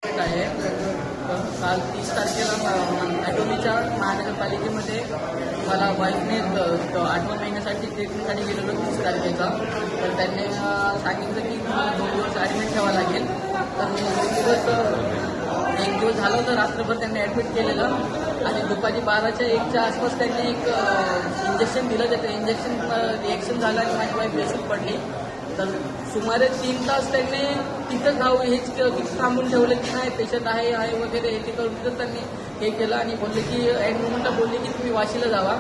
आहे. काल 30 तारखेला ॲटोमीच्या महानगरपालिकेमध्ये मला वाईफने 8व्या महिन्यासाठी ट्रीटमेंटसाठी गेलेलो 30 तारखेचा. तर त्यांनी सांगितलं की तुम्हाला 2 दिवस ॲडमिट ठेवावं लागेल. तर मी 1 दिवस झालं होतं, रात्रभर त्यांनी ॲडमिट केलेलं आणि दुपारी 12च्या 1च्या आसपास त्यांनी एक इंजेक्शन दिलं. त्याचं इंजेक्शन रिॲक्शन झालं आणि माझी वाईफ बेशुद्ध पडली. तर सुमारे 3 तास त्यांनी तिथं जाऊ हेच तिथं थांबून ठेवलं की नाही पेशंट आहे वगैरे हे ते करून तिथं त्यांनी हे केलं आणि बोलले की एंड मोमेंटला बोलले की तुम्ही वाशीला जावा.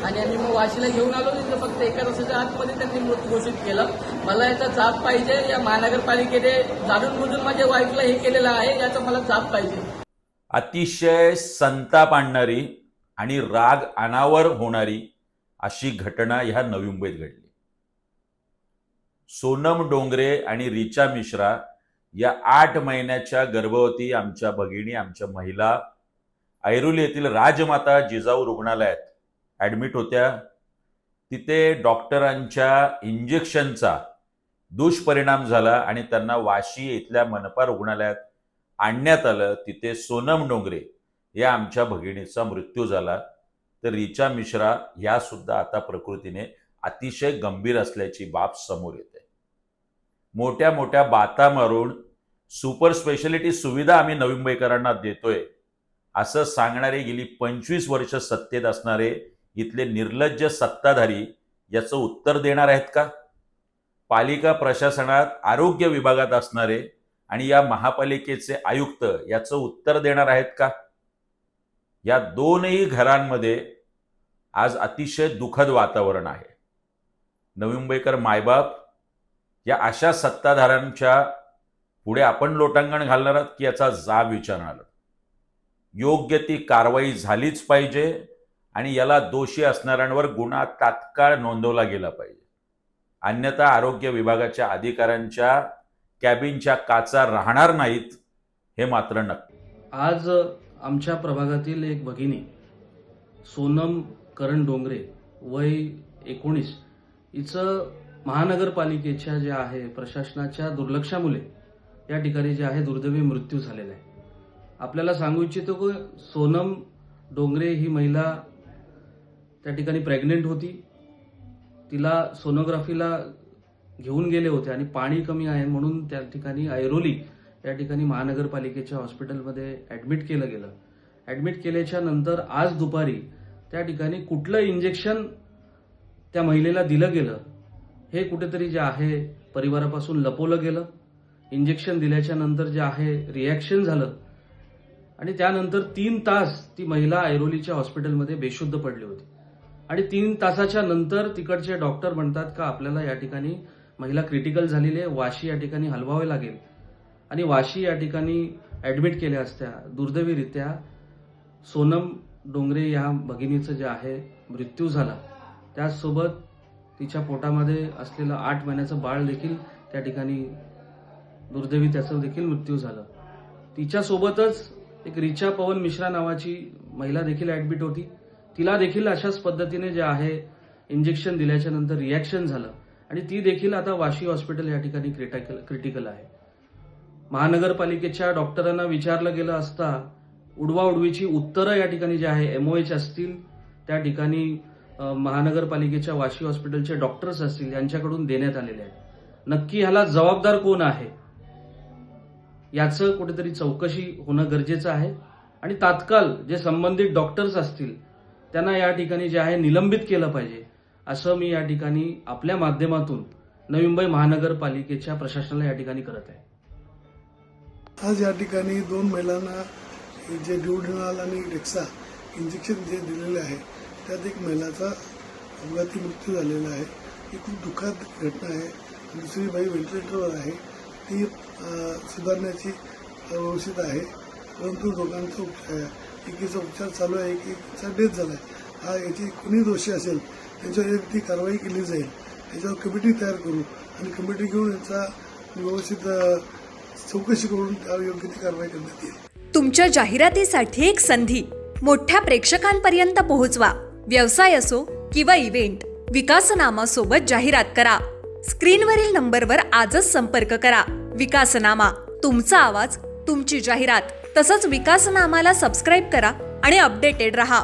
आणि आम्ही मग वाशीला घेऊन आलो. तिथं फक्त 1 तासाच्या आतमध्ये त्यांनी मृत्यू घोषित केलं. मला याचा जाब पाहिजे. या महानगरपालिकेने जाणून बुजून माझ्या वाईफला हे केलेलं आहे, याचा मला जाब पाहिजे. अतिशय संताप आणणारी आणि राग अनावर होणारी अशी घटना ह्या नवी मुंबईत घडली. सोनम डोंगरे आणि रिचा मिश्रा या 8 महिन्याच्या गर्भवती आमच्या भगिनी, आमच्या महिला ऐरोली येथील राजमाता जिजाऊ रुग्णालयात ॲडमिट होत्या. तिथे डॉक्टरांच्या इंजेक्शनचा दुष्परिणाम झाला आणि त्यांना वाशी इथल्या मनपा रुग्णालयात आणण्यात आलं. तिथे सोनम डोंगरे या आमच्या भगिनीचा मृत्यू झाला. तर रिचा मिश्रा या सुद्धा आता प्रकृतीने अतिशय गंभीर असल्याची बाब समोर येते. मोठ्या मोठ्या बाता मारून सुपर स्पेशालिटी सुविधा आम्ही नवी मुंबईकरांना देतोय असं सांगणारे गेली 25 वर्ष सत्तेत असणारे इथले निर्लज्ज सत्ताधारी याचं उत्तर देणार आहेत का? पालिका प्रशासनात आरोग्य विभागात असणारे आणि या महापालिकेचे आयुक्त याचं उत्तर देणार आहेत का? या दोनही घरांमध्ये आज अतिशय दुःखद वातावरण आहे. नवी मुंबईकर मायबाप या अशा सत्ताधाऱ्यांच्या पुढे आपण लोटांगण घालणार आहात की याचा जाब विचारणार? योग्य ती कारवाई झालीच पाहिजे आणि याला दोषी असणाऱ्यांवर गुन्हा तात्काळ नोंदवला गेला पाहिजे. अन्यथा आरोग्य विभागाच्या अधिकाऱ्यांच्या कॅबिनच्या काचा राहणार नाहीत हे मात्र नक्की. आज आमच्या प्रभागातील एक भगिनी सोनम करण डोंगरे वय 19 हिचं महानगरपालिकेच्या जे आहे प्रशासनाच्या दुर्लक्षामुळे या ठिकाणी जे आहे दुर्दैवी मृत्यू झालेला आहे. आपल्याला सांगू इच्छितो की सोनम डोंगरे ही महिला त्या ठिकाणी प्रेग्नेंट होती. तिला सोनोग्राफीला घेऊन गेले होते आणि पाणी कमी आहे म्हणून त्या ठिकाणी ऐरोली या ठिकाणी महानगरपालिकेच्या हॉस्पिटलमध्ये ॲडमिट केलं गेलं. ॲडमिट केल्याच्या नंतर आज दुपारी त्या ठिकाणी कुठलं इंजेक्शन त्या महिलेला दिलं गेलं हे कुठेतरी जे आहे परिवारापासून लपवलं गेलं. इंजेक्शन दिल्याच्या नंतर जे आहे रिॲक्शन झालं आणि त्यानंतर 3 तास ती महिला ऐरोलीच्या हॉस्पिटलमध्ये बेशुद्ध पडली होती. आणि 3 तासाच्या नंतर तिकडचे डॉक्टर म्हणतात का आपल्याला या ठिकाणी महिला क्रिटिकल झालेली आहे, वाशी या ठिकाणी हलवावे लागेल. आणि वाशी या ठिकाणी ॲडमिट केल्या असत्या. दुर्दैवीरित्या सोनम डोंगरे या भगिनीचं जे आहे मृत्यू झाला. त्याचसोबत तिच्या पोटामध्ये असलेलं 8 महिन्याचं बाळ देखील त्या ठिकाणी दुर्दैवी त्याचं देखील मृत्यू झालं. तिच्यासोबतच एक रिचा पवन मिश्रा नावाची महिला देखील ॲडमिट होती. तिला देखील अशाच पद्धतीने जे आहे इंजेक्शन दिल्याच्या नंतर रिॲक्शन झालं आणि ती देखील आता वाशी हॉस्पिटल या ठिकाणी क्रिटिकल आहे. महानगरपालिकेच्या डॉक्टरांना विचारलं गेलं असता उडवाउडवीची उत्तरं या ठिकाणी जे आहे MOH असतील त्या ठिकाणी महानगरपालिकेच्या वाशी हॉस्पिटलचे डॉक्टर्स असतील यांच्याकडून देण्यात आलेले आहेत. नक्की ह्याला जबाबदार कोण आहे याचं कुठेतरी चौकशी होणं गरजेचं आहे आणि तात्काळ जे संबंधित डॉक्टर्स असतील त्यांना या ठिकाणी जे आहे निलंबित केलं पाहिजे असं मी या ठिकाणी आपल्या माध्यमातून नवी मुंबई महानगरपालिकेच्या प्रशासनाला या ठिकाणी करत आहे. आज या ठिकाणी 2 महिलांना जे ड्युओड्रिनल आणि डेक्सा इंजेक्शन जे दिलेले आहे त्यात एक महिलाचा अपघाती मृत्यू झालेला आहे. ही खूप दुःखद घटना आहे. दुसरी बाई व्हेंटिलेटरवर आहे. ती सुधारण्याची व्यवस्थित आहे परंतु दोघांचा एकीचा उपचार चालू आहे, एकीचा डेथ झाला आहे. याची कोणी दोषी असेल त्यांच्यावर ती कारवाई केली जाईल. याच्यावर कमिटी तयार करू आणि कमिटी घेऊन याचा व्यवस्थित चौकशी करून योग्य ती कारवाई करण्यात येईल. तुमच्या जाहिरातीसाठी एक संधी मोठ्या प्रेक्षकांपर्यंत पोहोचवा. व्यवसाय असो किंवा इव्हेंट, विकासनामासोबत जाहिरात करा. स्क्रीनवरील नंबरवर आजच संपर्क करा. विकासनामा, तुमचा आवाज तुमची जाहिरात. तसंच विकासनामाला सबस्क्राईब करा आणि अपडेटेड रहा.